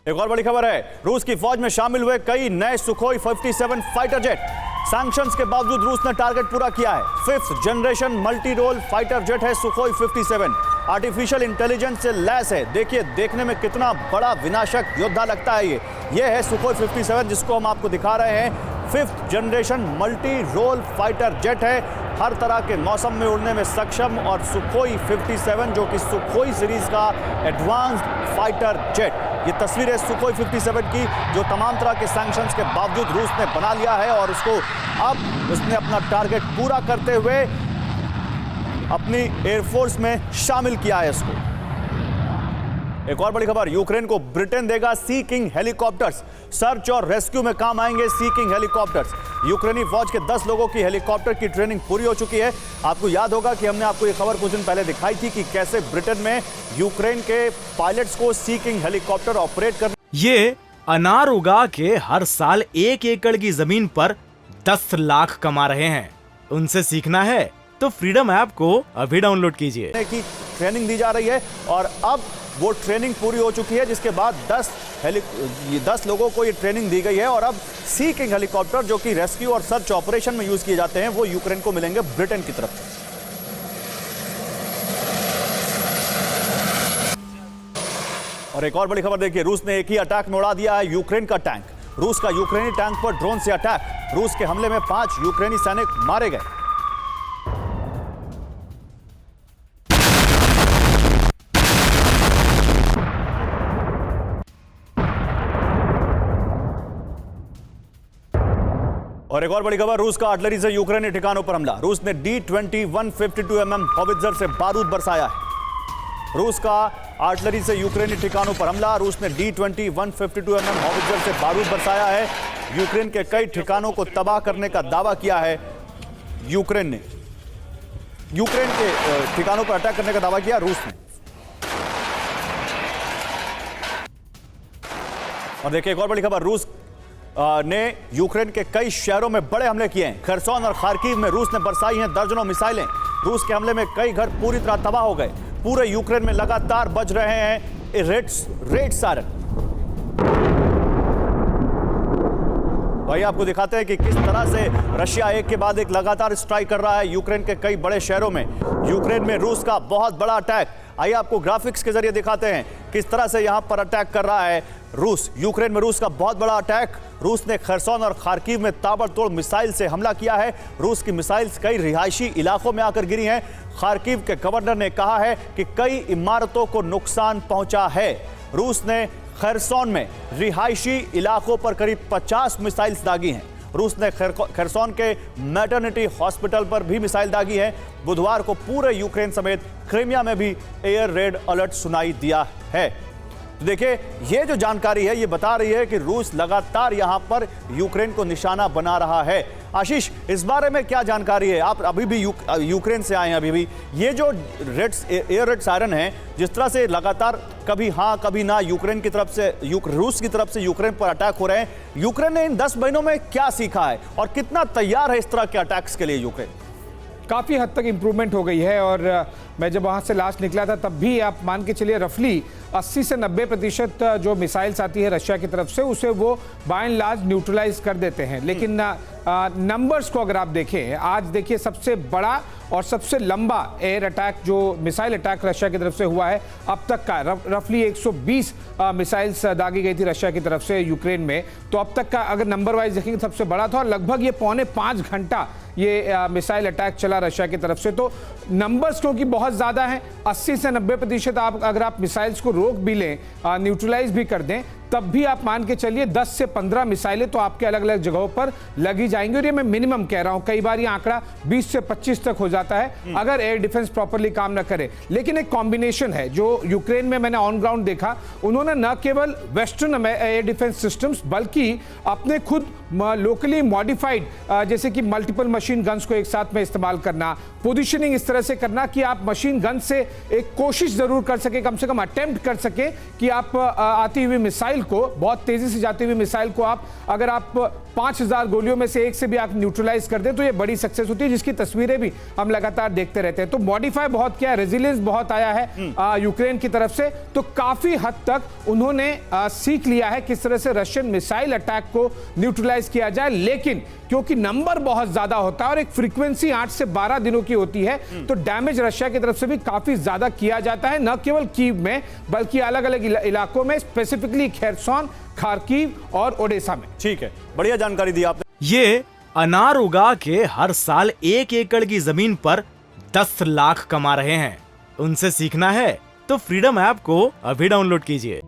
एक और बड़ी खबर है, रूस की फौज में शामिल हुए कई नए सुखोई 57 फाइटर जेट। सैंक्शंस के बावजूद रूस ने टारगेट पूरा किया है। 5th generation multi role fighter jet है सुखोई 57। आर्टिफिशियल इंटेलिजेंस से लैस है। देखिए, देखने में कितना बड़ा विनाशक योद्धा लगता है। ये है सुखोई 57 जिसको हम आपको दिखा रहे हैं। 5th generation multi role fighter jet है, हर तरह के मौसम में उड़ने में सक्षम। और सुखोई 57 जो कि सुखोई सीरीज का एडवांस्ड फाइटर जेट, ये तस्वीर है सुखोई 57 की जो तमाम तरह के सैंक्शंस के बावजूद रूस ने बना लिया है और उसको अब उसने अपना टारगेट पूरा करते हुए अपनी एयरफोर्स में शामिल किया है इसको। एक और बड़ी खबर, यूक्रेन को ब्रिटेन देगा सी किंग हेलीकॉप्टर्स। सर्च और रेस्क्यू में काम आएंगे सी किंग हेलीकॉप्टर्स। यूक्रेनी फौज के 10 लोगों की हेलीकॉप्टर की ट्रेनिंग पूरी हो चुकी है। आपको याद होगा कि हमने आपको ये खबर कुछ दिन पहले दिखाई थी कि कैसे ब्रिटेन में यूक्रेन के पायलट्स को सी किंग हेलीकॉप्टर ऑपरेट कर। ये अनार उगा के हर साल 1 एकड़ की जमीन पर 10 लाख कमा रहे हैं। उनसे सीखना है तो फ्रीडम ऐप को अभी डाउनलोड कीजिए। की ट्रेनिंग दी जा रही है और अब वो ट्रेनिंग पूरी हो चुकी है, जिसके बाद 10 लोगों को ये ट्रेनिंग दी गई है और अब सी किंग हेलीकॉप्टर जो कि रेस्क्यू और सर्च ऑपरेशन में यूज किए जाते हैं वो यूक्रेन को मिलेंगे ब्रिटेन की तरफ से। और एक और बड़ी खबर देखिए, रूस ने एक ही अटैक में उड़ा दिया है यूक्रेन का टैंक। रूस का यूक्रेनी टैंक पर ड्रोन से अटैक। रूस के हमले में 5 यूक्रेनी सैनिक मारे गए। और एक और बड़ी खबर, रूस का आर्टिलरी से यूक्रेनी ठिकानों पर हमला। रूस ने D-20 152 mm हॉवित्जर से बारूद बरसाया है। रूस का आर्टिलरी से यूक्रेनी ठिकानों पर हमला। रूस ने D-20 152 mm हॉवित्जर से बारूद बरसाया है। यूक्रेन के कई ठिकानों को तबाह करने का दावा किया है यूक्रेन ने। यूक्रेन के ठिकानों पर अटैक करने का दावा किया रूस ने। और देखिए एक और बड़ी खबर, रूस ने यूक्रेन के कई शहरों में बड़े हमले किए हैं। खरसोन और खार्किव में रूस ने बरसाई हैं दर्जनों मिसाइलें। रूस के हमले में कई घर पूरी तरह तबाह हो गए। पूरे यूक्रेन में लगातार बज रहे हैं रेड सायरन। वही आपको दिखाते हैं कि किस तरह से रशिया एक के बाद एक लगातार स्ट्राइक कर रहा है यूक्रेन के कई बड़े शहरों में। यूक्रेन में रूस का बहुत बड़ा अटैक। आइए आपको ग्राफिक्स के जरिए दिखाते हैं किस तरह से यहां पर अटैक कर रहा है रूस। यूक्रेन में रूस का बहुत बड़ा अटैक। रूस ने खरसोन और खार्किव में ताबड़तोड़ मिसाइल से हमला किया है। रूस की मिसाइल्स कई रिहायशी इलाकों में आकर गिरी हैं। खार्किव के गवर्नर ने कहा है कि कई इमारतों को नुकसान पहुंचा है। रूस ने खरसोन में रिहायशी इलाकों पर करीब 50 मिसाइल्स दागी हैं। रूस ने खरसोन के मैटरनिटी हॉस्पिटल पर भी मिसाइल दागी है। बुधवार को पूरे यूक्रेन समेत क्रीमिया में भी एयर रेड अलर्ट सुनाई दिया है। तो देखिए, ये जो जानकारी है ये बता रही है कि रूस लगातार यहां पर यूक्रेन को निशाना बना रहा है। आशीष, इस बारे में क्या जानकारी है? आप अभी भी यूक्रेन से आए हैं। अभी भी ये जो एयर रेड सायरन है, जिस तरह से लगातार कभी हाँ कभी ना यूक्रेन की तरफ से रूस की तरफ से यूक्रेन पर अटैक हो रहे हैं, यूक्रेन ने इन 10 महीनों में क्या सीखा है और कितना तैयार है इस तरह के अटैक्स के लिए यूक्रेन? काफ़ी हद तक इम्प्रूवमेंट हो गई है। और मैं जब वहाँ से लास्ट निकला था तब भी आप मान के चलिए रफली 80 से 90% जो मिसाइल्स आती है रशिया की तरफ से उसे वो बाय एंड लार्ज न्यूट्रलाइज कर देते हैं। लेकिन नंबर्स को अगर आप देखें, आज देखिए सबसे बड़ा और सबसे लंबा एयर अटैक जो मिसाइल अटैक रशिया की तरफ से हुआ है अब तक का, रफली 120 मिसाइल्स दागी गई थी रशिया की तरफ से यूक्रेन में। तो अब तक का अगर नंबर वाइज देखेंगे सबसे बड़ा था और लगभग ये 4.25 घंटा ये मिसाइल अटैक चला रशिया की तरफ से। तो नंबर्स क्योंकि बहुत ज़्यादा हैं, 80 से 90% आप अगर आप मिसाइल्स को रोक भी लें, न्यूट्रलाइज भी कर दें, तब भी आप मान के चलिए 10 से 15 मिसाइलें तो आपके अलग अलग जगहों पर लगी जाएंगी। और ये मैं मिनिमम कह रहा हूं, कई बार ये आंकड़ा 20 से 25 तक हो जाता है अगर एयर डिफेंस प्रॉपर्ली काम ना करे। लेकिन एक कॉम्बिनेशन है जो यूक्रेन में मैंने ऑन ग्राउंड देखा, उन्होंने न केवल वेस्टर्न एयर डिफेंस सिस्टम्स बल्कि अपने खुद लोकली मॉडिफाइड जैसे कि मल्टीपल मशीन गन्स को एक साथ में इस्तेमाल करना, पोजीशनिंग इस तरह से करना कि आप मशीन गन से एक कोशिश जरूर कर सके, कम से कम अटेम्प्ट कर सके कि आप आती हुई मिसाइल मिसाइल को, बहुत तेजी से जाती हुई मिसाइल को अगर आप 5000 गोलियों में से एक से भी आप न्यूट्रलाइज कर दें तो ये बड़ी सक्सेस होती है, जिसकी तस्वीरें भी हम लगातार देखते रहते हैं। तो मॉडिफाई बहुत किया है, रेजिलियंस बहुत आया है यूक्रेन की तरफ से। तो काफी हद तक उन्होंने सीख लिया है किस तरह से रशियन मिसाइल अटैक को न्यूट्रलाइज किया जाए। लेकिन क्योंकि नंबर बहुत ज्यादा होता है और एक फ्रीक्वेंसी 8 से 12 दिनों की होती है, तो डैमेज रशिया की तरफ से भी काफी ज्यादा किया जाता है, न केवल कीव में बल्कि अलग अलग इलाकों में, स्पेसिफिकली खेरसोन, खार्किव और ओडेसा में। ठीक है, बढ़िया जानकारी दी आपने। ये अनार उगा के हर साल 1 एकड़ की जमीन पर 10 लाख कमा रहे हैं। उनसे सीखना है तो फ्रीडम ऐप को अभी डाउनलोड कीजिए।